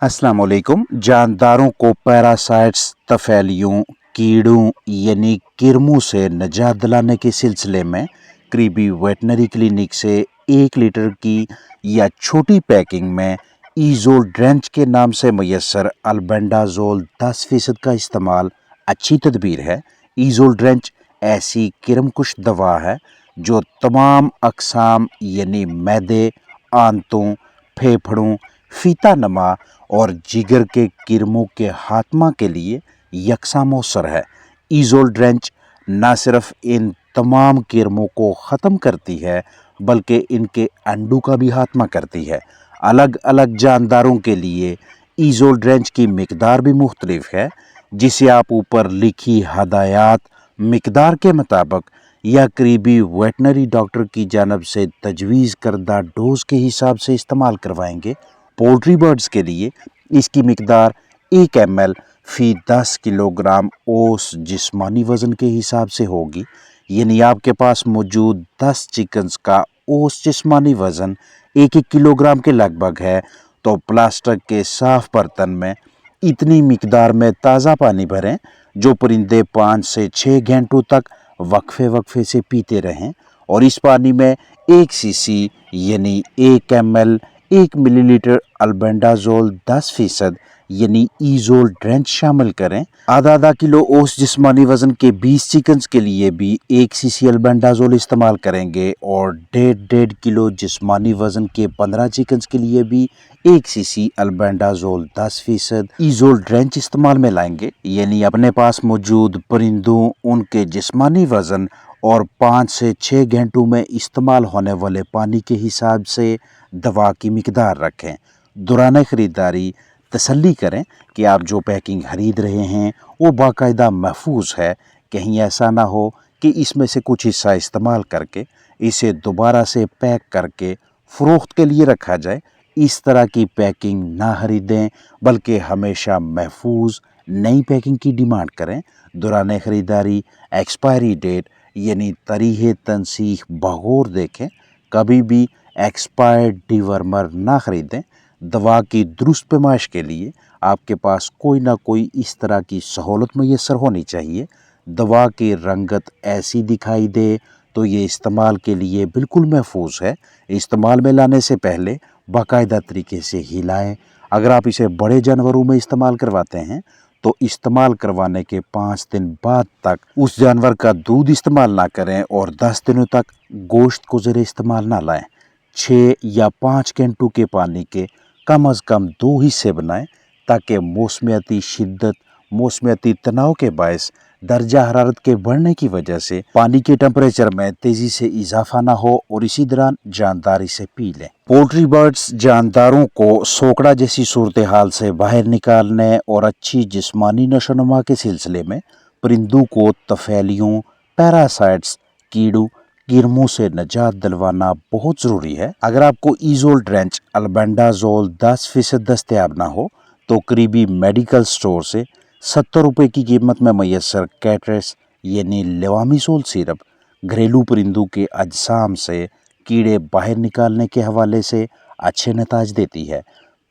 अस्सलाम वालेकुम। जानदारों को पैरासाइट्स, तफेलियों, कीड़ों यानी किरमों से निजात दिलाने के सिलसिले में करीबी वेटनरी क्लिनिक से 1 लीटर की या छोटी पैकिंग में ईजोल ड्रेंच के नाम से मैसर अल्बेंडाजोल 10% का इस्तेमाल अच्छी तदबीर है। ईजोल ड्रेंच ऐसी किरमकुश दवा है जो तमाम अकसाम यानी मैदे, आंतों, फेफड़ों, फीता नमा और जिगर के किरमों के खात्मा के लिए यकसा मौसर है। ईजोल ड्रेंच न सिर्फ इन तमाम किरमों को ख़त्म करती है बल्कि इनके अंडों का भी खात्मा करती है। अलग अलग जानदारों के लिए ईजोल ड्रेंच की मिकदार भी मुख्तलिफ है, जिसे आप ऊपर लिखी हदायत मिकदार के मुताबिक या करीबी वेटनरी डॉक्टर की जानब से तजवीज़ करदा डोज के हिसाब से इस्तेमाल करवाएंगे। पोल्ट्री बर्ड्स के लिए इसकी मिकदार 1 ml फ़ी 10 किलोग्राम औस जिस्मानी वज़न के हिसाब से होगी। यानी आपके पास मौजूद 10 चिकन्स का औस जिस्मानी वज़न 1-1 किलोग्राम के लगभग है, तो प्लास्टिक के साफ बर्तन में इतनी मिकदार में ताज़ा पानी भरें जो परिंदे 5 से 6 घंटों तक वक्फे से पीते रहें, और इस पानी में 1 cc यानी 1 ml 1 मिलीलीटर अल्बेंडाजोल 10% यानी ईजोल ड्रेंच शामिल करें। आधा किलो औस जिस्मानी वजन के 20 चिकन्स के लिए भी 1 cc अल्बेंडाजोल इस्तेमाल करेंगे, और 1.5 किलो जिस्मानी वजन के 15 चिकन्स के लिए भी 1 cc अल्बेंडाजोल 10% ईजोल ड्रेंच इस्तेमाल में लाएंगे। यानी अपने पास मौजूद परिंदों, उनके जिस्मानी वजन और 5 से 6 घंटों में इस्तेमाल होने वाले पानी के हिसाब से दवा की मिकदार रखें। दौरान ख़रीदारी तसल्ली करें कि आप जो पैकिंग खरीद रहे हैं वो बाकायदा महफूज है। कहीं ऐसा ना हो कि इसमें से कुछ हिस्सा इस्तेमाल करके इसे दोबारा से पैक करके फ़रोख्त के लिए रखा जाए। इस तरह की पैकिंग ना खरीदें बल्कि हमेशा महफूज नई पैकिंग की डिमांड करें। दौरान ख़रीदारी एक्सपायरी डेट यानी तारीख़ तनसीख बगौर देखें। कभी भी एक्सपायर्ड डिवर्मर ना खरीदें। दवा की दुरुस्त पैमाइश के लिए आपके पास कोई ना कोई इस तरह की सहूलत मैसर होनी चाहिए। दवा की रंगत ऐसी दिखाई दे तो ये इस्तेमाल के लिए बिल्कुल महफूज है। इस्तेमाल में लाने से पहले बाकायदा तरीके से हिलाएं। अगर आप इसे बड़े जानवरों में इस्तेमाल करवाते हैं तो इस्तेमाल करवाने के 5 दिन बाद तक उस जानवर का दूध इस्तेमाल ना करें, और 10 दिनों तक गोश्त को ज़रे इस्तेमाल ना लाएं। 6 या 5 घंटों के पानी के कम अज़ कम 2 हिस्से बनाएं ताकि मौसमियाती शिद्दत, मौसमियाती तनाव के बायस दर्जा हरारत के बढ़ने की वजह से पानी के टेम्परेचर में तेज़ी से इजाफा ना हो, और इसी दौरान जानदार इसे पी लें। पोल्ट्री बर्ड्स जानदारों को सोकड़ा जैसी सूरत हाल से बाहर निकालने और अच्छी जिस्मानी नशोनुमा के सिलसिले में परिंदों को तफेलियों, पैरासाइट्स, कीड़ों, किरमों से निजात दिलवाना बहुत ज़रूरी है। अगर आपको ईजोल ड्रेंच अल्बेंडाजोल 10% दस्तयाब ना हो तो करीबी मेडिकल स्टोर से 70 रुपये की कीमत में मैसर कैट्रेस यानी लेवामिसोल सिरप घरेलू परिंदों के अजसाम से कीड़े बाहर निकालने के हवाले से अच्छे नताज देती है।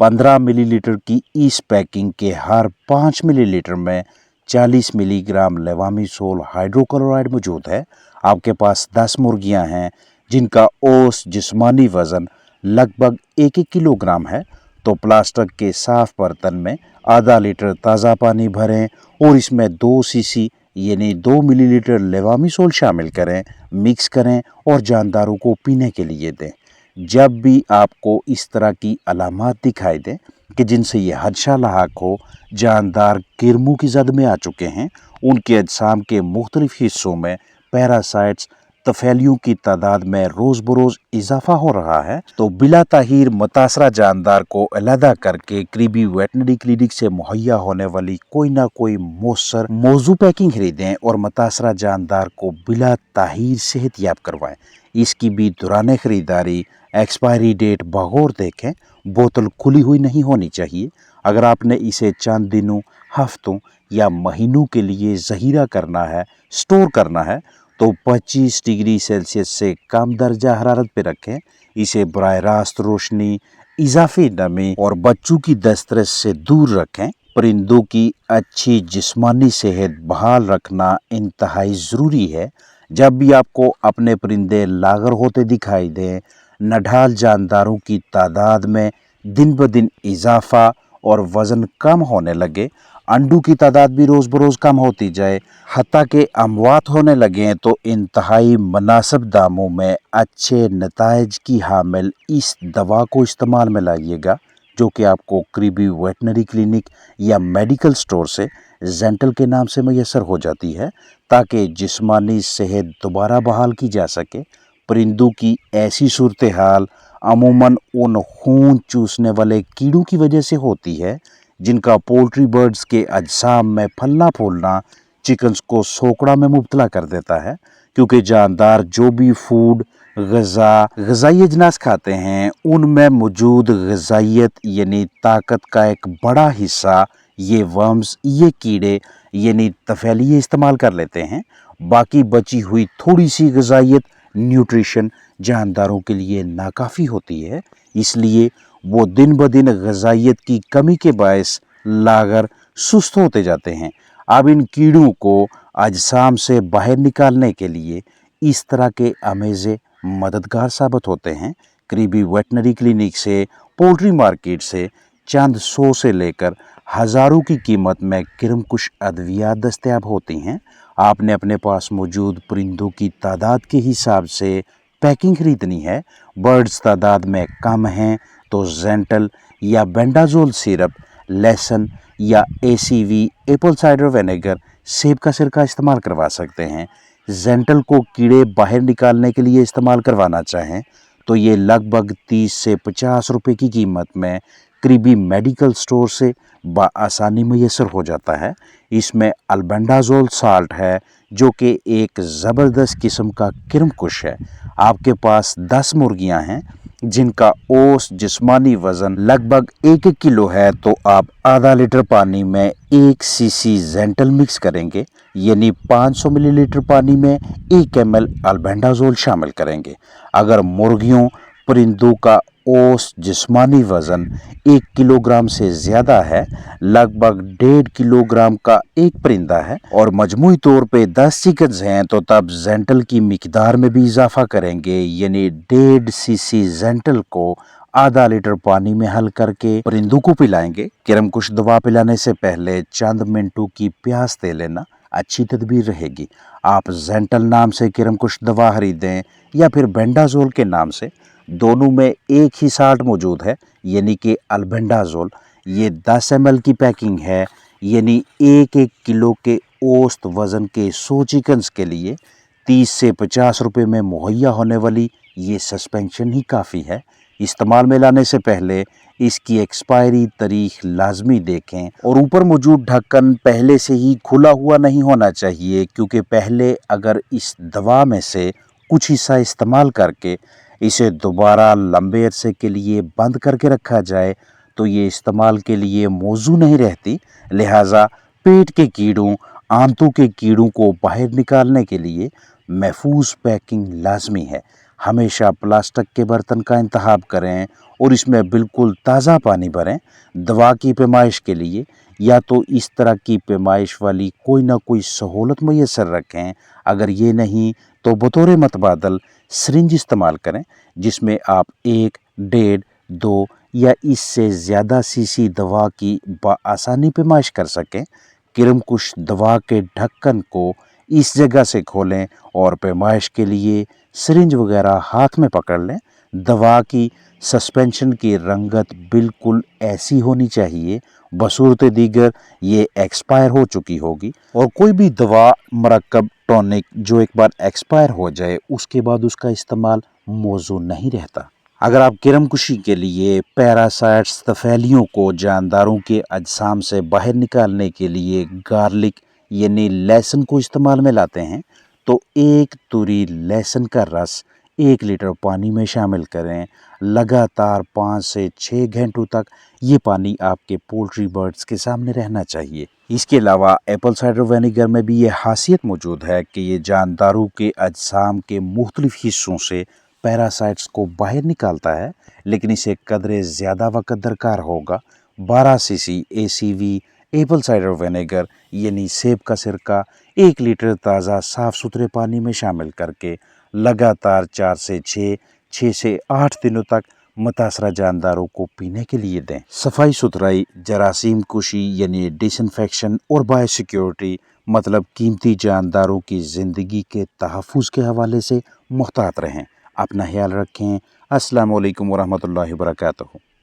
15 मिलीलीटर की इस पैकिंग के हर 5 मिलीलीटर में 40 मिलीग्राम लेवामिसोल हाइड्रोक्लोराइड मौजूद है। आपके पास 10 मुर्गियां हैं जिनका औस जिस्मानी वज़न लगभग 1-1 किलोग्राम है, तो प्लास्टिक के साफ बर्तन में आधा लीटर ताज़ा पानी भरें और इसमें 2 cc यानी 2 मिलीलीटर लेवामिसोल शामिल करें, मिक्स करें और जानदारों को पीने के लिए दें। जब भी आपको इस तरह की अलामात दिखाई दें कि जिनसे ये हदशा लाक हो जानदार किरमों की जद में आ चुके हैं, उनके अजसाम के मुख्तलिफ हिस्सों में पैरासाइट्स, तफेलियों की तादाद में रोज़ बरोज़ इजाफा हो रहा है, तो बिला ताहीर मुतासरा जानदार को अलहदा करके करीबी वेटनरी क्लिनिक से मुहैया होने वाली कोई ना कोई मौसर मौजू पैकिंग खरीदें और मुतासरा जानदार को बिला ताहीर सेहतयाब करवाएं। इसकी भी दौरान ख़रीदारी एक्सपायरी डेट बगौर देखें। बोतल खुली हुई नहीं होनी चाहिए। अगर आपने इसे चंद दिनों, हफ्तों या महीनों के लिए ज़हीरा करना है, स्टोर करना है, तो 25 डिग्री सेल्सियस से कम दर्जा हरारत पे रखें। इसे बराह रास्त रोशनी, इजाफी नमी और बच्चों की दस्तरस से दूर रखें। परिंदों की अच्छी जिस्मानी सेहत बहाल रखना इंतहाई ज़रूरी है। जब भी आपको अपने परिंदे लागर होते दिखाई दें, नढाल जानदारों की तादाद में दिन ब दिन इजाफा और वज़न कम होने लगे, अंडों की तादाद भी रोज़ बरोज़ कम होती जाए, हत्ता के अमवात होने लगे हैं, तो इंतहाई मुनासिब दामों में अच्छे नताइज की हामिल इस दवा को इस्तेमाल में लाइएगा, जो कि आपको करीबी वेटनरी क्लिनिक या मेडिकल स्टोर से ज़ेंटल के नाम से मैसर हो जाती है, ताकि जिस्मानी सेहत दोबारा बहाल की जा सके। परिंदों की ऐसी सूरत हाल अमूमन उन खून चूसने वाले कीड़ों की वजह से होती है जिनका पोल्ट्री बर्ड्स के अजसाम में फलना फूलना चिकन्स को सोकड़ा में मुब्तला कर देता है, क्योंकि जानदार जो भी फूड ग़िज़ाई अजनास खाते हैं उनमें मौजूद ग़िज़ाइयत यानी ताकत का एक बड़ा हिस्सा ये वर्म्स, ये कीड़े यानी तफैलिये इस्तेमाल कर लेते हैं। बाकी बची हुई थोड़ी सी ग़िज़ाइयत न्यूट्रिशन जानदारों के लिए नाकाफ़ी होती है, इसलिए वो दिन ब दिन ग़िज़ाइयत की कमी के बायस लागर सुस्त होते जाते हैं। अब इन कीड़ों को अजसाम से बाहर निकालने के लिए इस तरह के अमेज़े मददगार साबित होते हैं। करीबी वेटनरी क्लिनिक से, पोल्ट्री मार्केट से चंद सौ से लेकर हज़ारों की कीमत में किरमकुश अद्वियात दस्तयाब होती हैं। आपने अपने पास मौजूद परिंदों की तादाद के हिसाब से पैकिंग खरीदनी है। बर्ड्स तादाद में कम हैं तो ज़ेंटल या बेंडाजोल सिरप, लहसुन या ACV एप्पल साइडर विनेगर, सेब का सिरका इस्तेमाल करवा सकते हैं। ज़ेंटल को कीड़े बाहर निकालने के लिए इस्तेमाल करवाना चाहें तो ये लगभग 30 से 50 रुपए की कीमत में करीबी मेडिकल स्टोर से बआसानी मैसर हो जाता है। इसमें अल्बेंडाजोल साल्ट है, जो कि एक ज़बरदस्त किस्म का किरमकुश है। आपके पास 10 मुर्गियां हैं जिनका औसत जिस्मानी वज़न लगभग 1 किलो है, तो आप आधा लीटर पानी में 1 cc ज़ेंटल मिक्स करेंगे, यानी 500 मिलीलीटर पानी में 1 ml अल्बेंडाजोल शामिल करेंगे। अगर मुर्गियों परिंदों का औसत जिस्मानी वज़न 1 किलोग्राम से ज़्यादा है, लगभग 1.5 किलोग्राम का एक परिंदा है और मजमूई तौर पे 10 चिकन्स हैं, तो तब ज़ेंटल की मिकदार में भी इजाफा करेंगे, यानी 1.5 cc ज़ेंटल को आधा लीटर पानी में हल करके परिंदों को पिलाएंगे। किरमकुश दवा पिलाने से पहले चंद मिनटों की प्यास दे लेना अच्छी तदबीर रहेगी। आप ज़ेंटल नाम से किरमकुश दवा खरीदें या फिर बेंडाजोल के नाम से, दोनों में एक ही साल्ट मौजूद है, यानी कि अल्बेंडाजोल। ये 10 ml की पैकिंग है, यानी 1 किलो के औसत वज़न के 100 चिकन्स के लिए 30 से 50 रुपए में मुहैया होने वाली ये सस्पेंशन ही काफ़ी है। इस्तेमाल में लाने से पहले इसकी एक्सपायरी तारीख लाजमी देखें और ऊपर मौजूद ढक्कन पहले से ही खुला हुआ नहीं होना चाहिए, क्योंकि पहले अगर इस दवा में से कुछ हिस्सा इस्तेमाल करके इसे दोबारा लंबे अरसे के लिए बंद करके रखा जाए तो ये इस्तेमाल के लिए मौजू नहीं रहती। लिहाजा पेट के कीड़ों, आंतों के कीड़ों को बाहर निकालने के लिए महफूज पैकिंग लाजमी है। हमेशा प्लास्टिक के बर्तन का इंतखाब करें और इसमें बिल्कुल ताज़ा पानी भरें। दवा की पैमाइश के लिए या तो इस तरह की पैमाइश वाली कोई ना कोई सहूलत मैसर रखें, अगर ये नहीं तो बतौर मतबादल सिरिंज इस्तेमाल करें, जिसमें आप 1, 1.5, 2 या इससे ज़्यादा सीसी दवा की बआसानी पैमाइश कर सकें। किरमकुश दवा के ढक्कन को इस जगह से खोलें और पैमाइश के लिए सिरिंज वगैरह हाथ में पकड़ लें। दवा की सस्पेंशन की रंगत बिल्कुल ऐसी होनी चाहिए बसूरत दीगर ये एक्सपायर हो चुकी होगी, और कोई भी दवा, मरकब, टॉनिक जो एक बार एक्सपायर हो जाए उसके बाद उसका इस्तेमाल मौजू नहीं रहता। अगर आप किरमकुशी के लिए पैरासाइट्स, तफैलियों को जानदारों के अजसाम से बाहर निकालने के लिए गार्लिक यानी लहसुन को इस्तेमाल में लाते हैं, तो 1 तुरी लहसुन का रस 1 लीटर पानी में शामिल करें। लगातार 5 से 6 घंटों तक ये पानी आपके पोल्ट्री बर्ड्स के सामने रहना चाहिए। इसके अलावा एप्पल साइडर विनेगर में भी ये खासियत मौजूद है कि ये जानदारों के अजसाम के मुख्तलिफ हिस्सों से پیراسائٹس کو باہر نکالتا ہے، لیکن اسے قدرے زیادہ وقت درکار ہوگا۔ 12 سی سی ACV ایپل سائڈر وینیگر یعنی سیب کا سرکہ 1 لیٹر تازہ صاف ستھرے پانی میں شامل کر کے لگاتار 4 سے 6 سے 8 دنوں تک متاثرہ جانداروں کو پینے کے لیے دیں۔ صفائی ستھرائی، جراثیم کشی یعنی ڈس انفیکشن اور بایو سیکیورٹی مطلب قیمتی جانداروں کی زندگی کے تحفظ کے حوالے سے محتاط رہیں۔ اپنا خیال رکھیں۔ السلام علیکم ورحمۃ اللہ وبرکاتہ۔